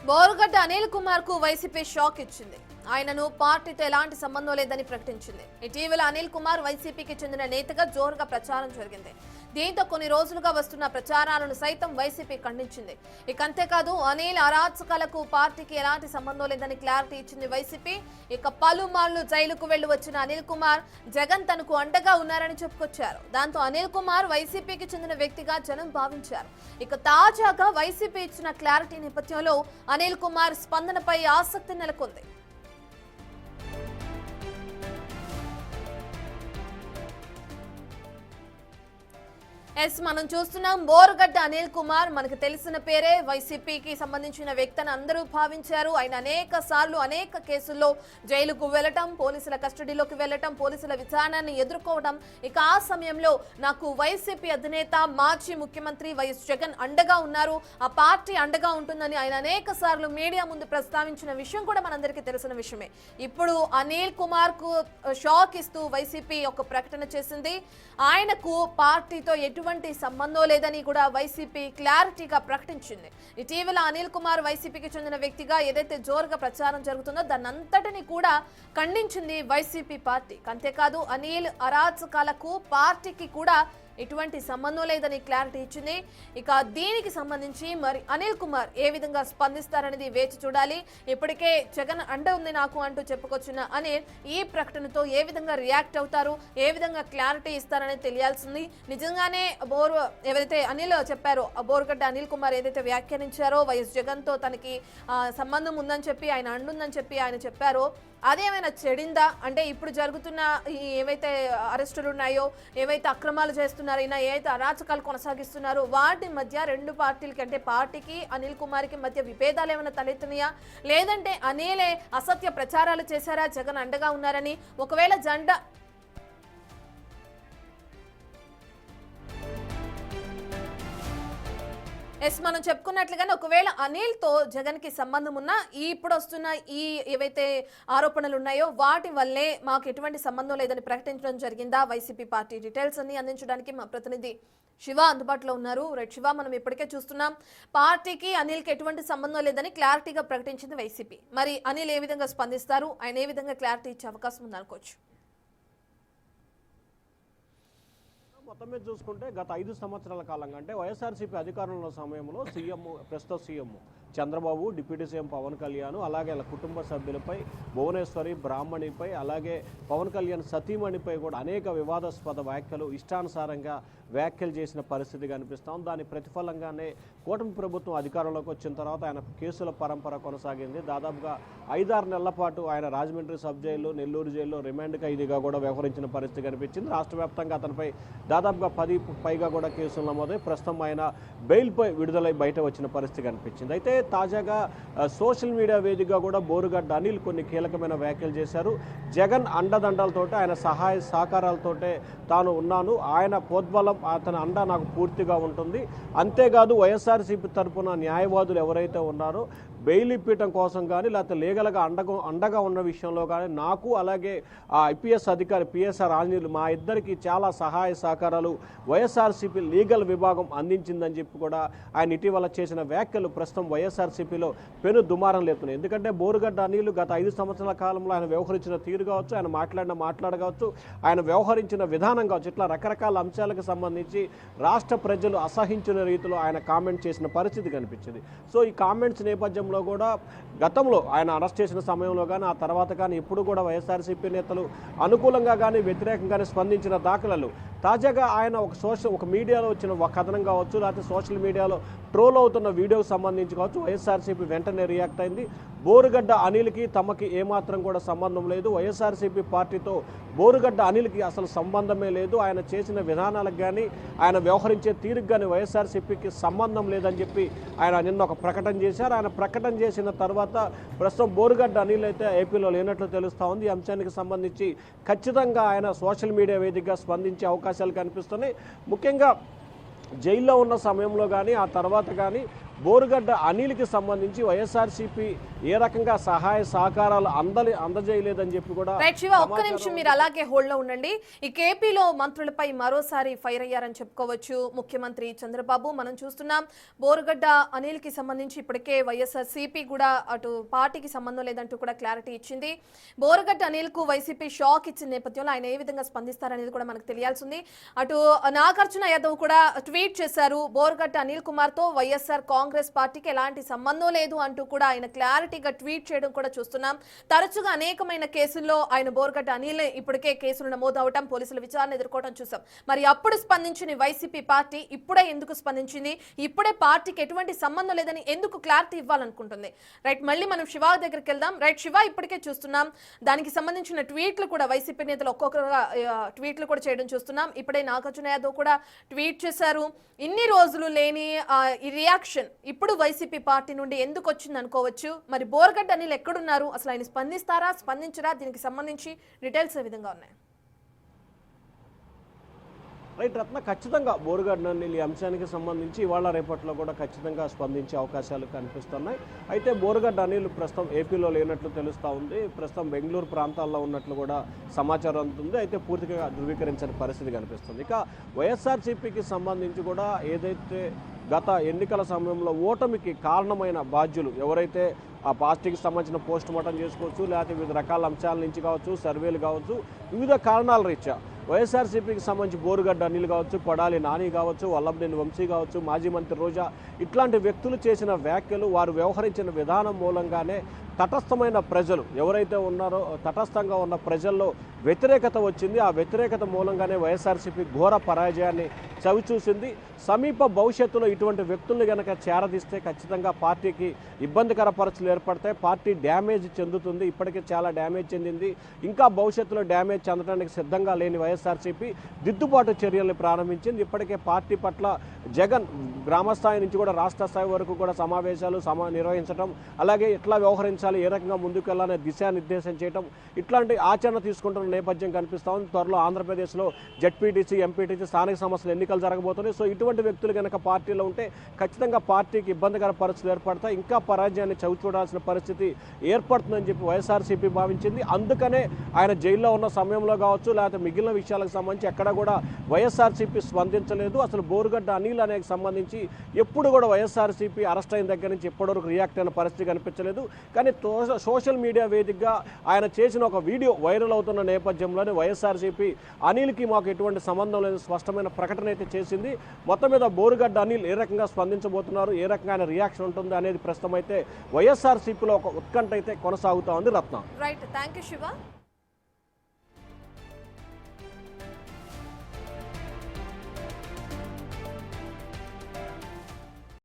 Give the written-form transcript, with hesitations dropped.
బోరుగడ్డ అనిల్ కుమార్ కు YCP shock ఇచ్చింది. ఆయనను పార్టీతో ఎలాంటి సంబంధం లేదని ప్రకటించింది. ఇటీవల అనిల్ కుమార్ వైసీపీకి చెందిన నేతగా జోరుగా ప్రచారం జరిగింది. దీంతో కొన్ని రోజులుగా వస్తున్న ప్రచారాలను సైతం వైసీపీ ఖండించింది. ఇక అంతేకాదు అనిల్ అరాచకాలకు పార్టీకి ఎలాంటి సంబంధం లేదని క్లారిటీ ఇచ్చింది వైసీపీ. ఇక పలుమార్లు జైలుకు వెళ్లి వచ్చిన అనిల్ కుమార్ జగన్ తనకు అండగా ఉన్నారని చెప్పుకొచ్చారు. దాంతో అనిల్ కుమార్ వైసీపీకి చెందిన వ్యక్తిగా జనం భావించారు. ఇక తాజాగా వైసీపీ ఇచ్చిన క్లారిటీ నేపథ్యంలో అనిల్ కుమార్ స్పందనపై ఆసక్తి నెలకొంది. మనం చూస్తున్నాం బోరుగడ్డ అనిల్ కుమార్ మనకు తెలిసిన పేరే. వైసీపీకి సంబంధించిన వ్యక్తిని అందరూ భావించారు. ఆయన అనేక సార్లు అనేక కేసుల్లో జైలుకు వెళ్లటం, పోలీసుల కస్టడీలోకి వెళ్లటం, పోలీసుల విచారణని ఎదుర్కోవడం. ఇక ఆ సమయంలో నాకు వైసీపీ అధినేత మాజీ ముఖ్యమంత్రి వైఎస్ జగన్ అండగా ఉన్నారు, ఆ పార్టీ అండగా ఉంటుందని ఆయన అనేక సార్లు మీడియా ముందు ప్రస్తావించిన విషయం కూడా మనందరికీ తెలిసిన విషయమే. ఇప్పుడు అనిల్ కుమార్ కు షాక్ ఇస్తూ వైసీపీ ఒక ప్రకటన చేసింది. ఆయనకు పార్టీతో ఎటువంటి సంబంధం లేదని కూడా వైసీపీ క్లారిటీగా ప్రకటించింది. ఇటీవల అనిల్ కుమార్ వైసీపీకి చెందిన వ్యక్తిగా ఏదైతే జోరుగా ప్రచారం జరుగుతుందో దాన్నంతటిని కూడా ఖండించింది వైసీపీ పార్టీ. అంతేకాదు అనిల్ అరాచకాలకు పార్టీకి కూడా ఎటువంటి సంబంధం లేదని క్లారిటీ ఇచ్చింది. ఇక దీనికి సంబంధించి మరి అనిల్ కుమార్ ఏ విధంగా స్పందిస్తారనేది వేచి చూడాలి. ఇప్పటికే జగన్ అండ ఉంది నాకు అంటూ చెప్పుకొచ్చిన అనిల్ ఈ ప్రకటనతో ఏ విధంగా రియాక్ట్ అవుతారు, ఏ విధంగా క్లారిటీ ఇస్తారనేది తెలియాల్సింది. నిజంగానే ఏదైతే అనిల్ చెప్పారో, బోరుగడ్డ అనిల్ కుమార్ ఏదైతే వ్యాఖ్యానించారో వైఎస్ జగన్ తో తనకి సంబంధం ఉందని చెప్పి, ఆయన అండుందని చెప్పి ఆయన చెప్పారో అదేమైనా చెడిందా? అంటే ఇప్పుడు జరుగుతున్న ఏవైతే అరెస్టులు ఉన్నాయో, ఏవైతే అక్రమాలు చేస్తున్నారో, ఏవైతే అరాచకాలు కొనసాగిస్తున్నారో వాటి మధ్య రెండు పార్టీలకి అంటే పార్టీకి అనిల్ కుమార్కి మధ్య విభేదాలు ఏమైనా తలెత్తున్నాయా? లేదంటే అనిలే అసత్య ప్రచారాలు చేశారా జగన్ అండగా ఉన్నారని? ఒకవేళ మనం చెప్పుకున్నట్లుగానే ఒకవేళ అనిల్ తో జగన్ కి సంబంధం ఉన్నా ఇప్పుడు వస్తున్న ఈ ఏవైతే ఆరోపణలు ఉన్నాయో వాటి వల్లే మాకు ఎటువంటి సంబంధం లేదని ప్రకటించడం జరిగిందా వైసీపీ పార్టీ? డీటెయిల్స్ అన్ని అందించడానికి మా ప్రతినిధి శివ అందుబాటులో ఉన్నారు. రైట్ శివ, మనం ఇప్పటికే చూస్తున్నాం పార్టీకి అనిల్ కి ఎటువంటి సంబంధం లేదని క్లారిటీగా ప్రకటించింది వైసీపీ. మరి అనిల్ ఏ విధంగా స్పందిస్తారు, ఆయన ఏ విధంగా క్లారిటీ ఇచ్చే అవకాశం ఉందనుకోవచ్చు? మొత్తం మీద చూసుకుంటే గత 5 సంవత్సరాల కాలంగా అంటే వైఎస్ఆర్సీపీ అధికారంలో సమయంలో ప్రస్తుత CM Chandrababu, deputy CM Pawan Kalyan, అలాగే కుటుంబ సభ్యులపై, భువనేశ్వరి బ్రాహ్మణిపై, అలాగే పవన్ కళ్యాణ్ సతీమణిపై కూడా అనేక వివాదాస్పద వ్యాఖ్యలు, ఇష్టానుసారంగా వ్యాఖ్యలు చేసిన పరిస్థితి కనిపిస్తాం. దాని ప్రతిఫలంగానే కూటమి ప్రభుత్వం అధికారంలోకి వచ్చిన తర్వాత ఆయన కేసుల పరంపర కొనసాగింది. దాదాపుగా 5-6 నెలల పాటు ఆయన రాజమండ్రి సబ్ జైల్లో, నెల్లూరు జైల్లో రిమాండ్ ఖైదీగా కూడా వ్యవహరించిన పరిస్థితి కనిపించింది. రాష్ట్ర వ్యాప్తంగా అతనిపై దాదాపుగా 10 పైగా కూడా కేసులు నమోదై ప్రస్తుతం ఆయన బెయిల్పై విడుదలై బయట వచ్చిన పరిస్థితి కనిపించింది. అయితే తాజాగా సోషల్ మీడియా వేదికగా కూడా బోరుగడ్డ అనిల్ కొన్ని కీలకమైన వ్యాఖ్యలు చేశారు. జగన్ అండదండలతోటే, ఆయన సహాయ సహకారాలతోటే తాను ఉన్నాను, ఆయన ప్రోద్బలం, అతని అండ నాకు పూర్తిగా ఉంటుంది. అంతేకాదు వైఎస్ఆర్సీపీ తరఫున న్యాయవాదులు ఎవరైతే ఉన్నారో బెయిల్ ఇప్పించడం కోసం కానీ లేకపోతే లీగల్గా అండగా ఉన్న విషయంలో కానీ నాకు అలాగే ఐపీఎస్ అధికారి పిఎస్ఆర్ ఆంజనేయులు మా ఇద్దరికి చాలా సహాయ సహకారాలు వైఎస్ఆర్సీపీ లీగల్ విభాగం అందించిందని చెప్పి కూడా ఆయన ఇటీవల చేసిన వ్యాఖ్యలు ప్రస్తుతం వైఎస్ఆర్సీపీలో పెను దుమారం లేపుతున్నాయి. ఎందుకంటే బోరుగడ్డ అనిల్ గత 5 సంవత్సరాల కాలంలో ఆయన వ్యవహరించిన తీరు కావచ్చు, ఆయన మాట్లాడ కావచ్చు, ఆయన వ్యవహరించిన విధానం కావచ్చు, ఇట్లా రకరకాల అంశాలకు సంబంధించి రాష్ట్ర ప్రజలు అసహించిన రీతిలో ఆయన కామెంట్ చేసిన పరిస్థితి కనిపించింది. సో ఈ కామెంట్స్ నేపథ్యంలో కూడా గతంలో ఆయన అరెస్ట్ చేసిన సమయంలో కానీ ఆ తర్వాత కానీ ఎప్పుడు కూడా వైఎస్ఆర్సీపీ నేతలు అనుకూలంగా కానీ వ్యతిరేకంగానే స్పందించిన దాఖలాలు. తాజాగా ఆయన ఒక మీడియాలో వచ్చిన ఒక కథనం కావచ్చు, లేకపోతే సోషల్ మీడియాలో ట్రోల్ అవుతున్న వీడియోకి సంబంధించి కావచ్చు, వైఎస్ఆర్సీపీ వెంటనే రియాక్ట్ అయింది. బోరుగడ్డ అనిల్కి తమకి ఏమాత్రం కూడా సంబంధం లేదు, వైఎస్ఆర్సీపీ పార్టీతో బోరుగడ్డ అనిల్కి అసలు సంబంధమే లేదు, ఆయన చేసిన విధానాలకు కానీ ఆయన వ్యవహరించే తీరుకు కానీ వైఎస్ఆర్సీపీకి సంబంధం లేదని చెప్పి ఆయన నిన్న ఒక ప్రకటన చేశారు. ఆయన ప్రకటన చేసిన తర్వాత ప్రస్తుతం బోరుగడ్డ అనిల్ అయితే ఏపీలో లేనట్లు తెలుస్తూ ఉంది. ఈ అంశానికి సంబంధించి ఖచ్చితంగా ఆయన సోషల్ మీడియా వేదికగా స్పందించే అవకాశాలు కనిపిస్తున్నాయి. ముఖ్యంగా జైల్లో ఉన్న సమయంలో కానీ ఆ తర్వాత కానీ బోరుగడ్డ అనిల్కి సంబంధించి వైఎస్ఆర్సీపీ ఏ రకంగా సహాయ సహకారాలు అందజేయలేదని చెప్పి కూడా రైట్ శివ, ఒక్క నిమిషం మీరు అలాగే హోల్డ్ లో ఉండండి. ఈ కేపీలో మంత్రులపై మరోసారి ఫైర్ అయ్యారని చెప్పుకోవచ్చు ముఖ్యమంత్రి చంద్రబాబు. మనం చూస్తున్నాం బోరుగడ్డ అనిల్ కి సంబంధించి ఇప్పటికే వైఎస్ఆర్సీపీ కూడా అటు పార్టీకి సంబంధం లేదంటూ కూడా క్లారిటీ ఇచ్చింది. బోరుగడ్డ అనిల్ కు వైసీపీ షాక్ ఇచ్చిన నేపథ్యంలో ఆయన ఏ విధంగా స్పందిస్తారనేది కూడా మనకు తెలియాల్సింది. అటు నాగార్జున యాదవ్ కూడా ట్వీట్ చేశారు, బోరుగడ్డ అనిల్ కుమార్ తో వైఎస్ఆర్ కాంగ్రెస్ పార్టీకి ఎలాంటి సంబంధం లేదు అంటూ కూడా ఆయన క్లారిటీగా ట్వీట్ చేయడం కూడా చూస్తున్నాం. తరచుగా అనేకమైన కేసుల్లో ఆయన బోరుగడ్డ అనిల్ ఇప్పటికే కేసులు నమోదవటం, పోలీసుల విచారణ ఎదుర్కోవడం చూసాం. మరి అప్పుడు స్పందించిన వైసీపీ పార్టీ ఇప్పుడే ఎందుకు స్పందించింది? ఇప్పుడే పార్టీకి ఎటువంటి సంబంధం లేదని ఎందుకు క్లారిటీ ఇవ్వాలనుకుంటుంది? రైట్, మళ్ళీ మనం శివ దగ్గరికి వెళ్దాం. రైట్ శివ, ఇప్పటికే చూస్తున్నాం దానికి సంబంధించిన ట్వీట్లు కూడా వైసీపీ నేతలు ఒక్కొక్కరుగా ట్వీట్లు కూడా చేయడం చూస్తున్నాం. ఇప్పుడే నాగార్జున యాదవ్ కూడా ట్వీట్ చేశారు. ఇన్ని రోజులు లేని ఈ రియాక్షన్ ఇప్పుడు వైసీపీ పార్టీ నుండి ఎందుకు వచ్చింది అనుకోవచ్చు. మరి బోరుగడ్డ అనిల్ ఎక్కడున్నారు, అసలు ఆయన స్పందిస్తారా స్పందించరా, దీనికి సంబంధించి డీటెయిల్స్ ఏ విధంగా ఉన్నాయి? రైట్ రత్న, ఖచ్చితంగా బోరుగడ్డ అనిల్ ఈ అంశానికి సంబంధించి ఇవాళ రేపట్లో కూడా ఖచ్చితంగా స్పందించే అవకాశాలు కనిపిస్తున్నాయి. అయితే బోరుగడ్డ అనిల్ ప్రస్తుతం ఏపీలో లేనట్లు తెలుస్తూ ఉంది. ప్రస్తుతం బెంగళూరు ప్రాంతాల్లో ఉన్నట్లు కూడా సమాచారం అందుతుంది. అయితే పూర్తిగా ధృవీకరించని పరిస్థితి కనిపిస్తుంది. ఇక వైఎస్ఆర్సీపీకి సంబంధించి కూడా ఏదైతే గత ఎన్నికల సమయంలో ఓటమికి కారణమైన బాధ్యులు ఎవరైతే ఆ పార్టీకి సంబంధించిన పోస్ట్ మార్టం చేసుకోవచ్చు, లేకపోతే వివిధ రకాల అంశాల నుంచి కావచ్చు, సర్వేలు కావచ్చు, వివిధ కారణాల రీత్యా వైఎస్ఆర్సీపీకి సంబంధించి బోరుగడ్డ అనిల్ కావచ్చు, కొడాలి నాని కావచ్చు, వల్లభనేని వంశీ కావచ్చు, మాజీ మంత్రి రోజా, ఇట్లాంటి వ్యక్తులు చేసిన వ్యాఖ్యలు, వారు వ్యవహరించిన విధానం మూలంగానే తటస్థమైన ప్రజలు ఎవరైతే ఉన్నారో తటస్థంగా ఉన్న ప్రజల్లో వ్యతిరేకత వచ్చింది. ఆ వ్యతిరేకత మూలంగానే వైఎస్ఆర్సీపీ ఘోర పరాజయాన్ని చవిచూసింది. సమీప భవిష్యత్తులో ఇటువంటి వ్యక్తుల్ని కనుక చేరదీస్తే ఖచ్చితంగా పార్టీకి ఇబ్బందికర పరిస్థితులు ఏర్పడతాయి. పార్టీ డ్యామేజ్ చెందుతుంది. ఇప్పటికే చాలా డ్యామేజ్ చెందింది. ఇంకా భవిష్యత్తులో డ్యామేజ్ చెందడానికి సిద్ధంగా లేని వైఎస్ఆర్సీపీ దిద్దుబాటు చర్యల్ని ప్రారంభించింది. ఇప్పటికే పార్టీ పట్ల జగన్ గ్రామస్థాయి నుంచి కూడా రాష్ట్ర స్థాయి వరకు కూడా సమావేశాలు నిర్వహించడం, అలాగే ఎట్లా వ్యవహరించాలి, ఏ రకంగా ముందుకు వెళ్ళాలనే దిశానిర్దేశం చేయడం, ఇట్లాంటి ఆచరణ తీసుకుంటున్న నేపథ్యం కనిపిస్తూ ఉంది. త్వరలో ఆంధ్రప్రదేశ్లో జెడ్పీటీసీ, ఎంపీటీసీ, స్థానిక సంస్థల ఎన్నికలు జరగబోతున్నాయి. సో ఇటువంటి వ్యక్తులు కనుక పార్టీలో ఉంటే ఖచ్చితంగా పార్టీకి ఇబ్బందికర పరిస్థితులు ఏర్పడతాయి. ఇంకా పరాజయాన్ని చవిచూడాల్సిన పరిస్థితి ఏర్పడుతుందని చెప్పి వైఎస్ఆర్సీపీ భావించింది. అందుకనే ఆయన జైల్లో ఉన్న సమయంలో కావచ్చు, లేకపోతే మిగిలిన విషయాలకు సంబంధించి ఎక్కడ కూడా వైఎస్ఆర్సీపీ స్పందించలేదు. అసలు బోరుగడ్డ అనిల్ అనేకి సంబంధించి ఎప్పుడు కూడా వైఎస్ఆర్సీపీ అరెస్ట్ అయిన దగ్గర నుంచి ఎప్పటివరకు రియాక్ట్ అయిన పరిస్థితి కనిపించలేదు. కానీ సోషల్ మీడియా వేదికగా ఆయన చేసిన ఒక వీడియో వైరల్ అవుతున్న నేపథ్యంలోనే వైఎస్ఆర్సీపీ అనిల్కి మాకు ఎటువంటి సంబంధం లేదు స్పష్టమైన ప్రకటన అయితే చేసింది. మొత్తం మీద బోరుగడ్డ అనిల్ ఏ రకంగా స్పందించబోతున్నారు, ఏ రకంగా ఆయన రియాక్షన్ ఉంటుంది అనేది ప్రస్తుతం అయితే వైఎస్ఆర్సీపీలో ఒక ఉత్కంఠ అయితే కొనసాగుతా ఉంది. Ratna. Right, thank you Shiva.